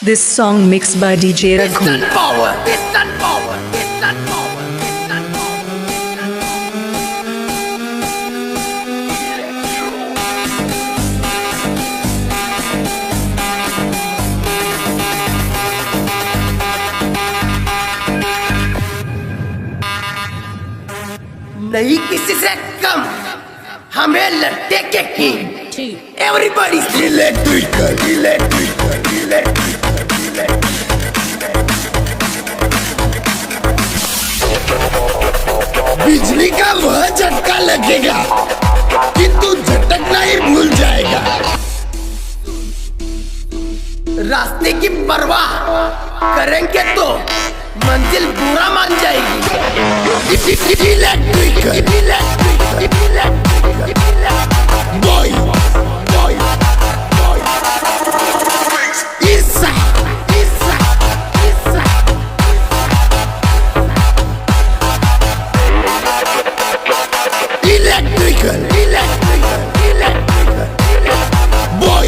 This song mixed by DJ Raghu. Instant power, instant power, instant power, instant power. नहीं किसी से कम हमें latte के king Everybody's electrical, electrical, electrical, बिजली का वह झटका लगेगा कि तू झटकना ही भूल जाएगा। रास्ते की परवाह करेंगे तो मंजिल बुरा मान जाएगी। इलेक्ट्रिकल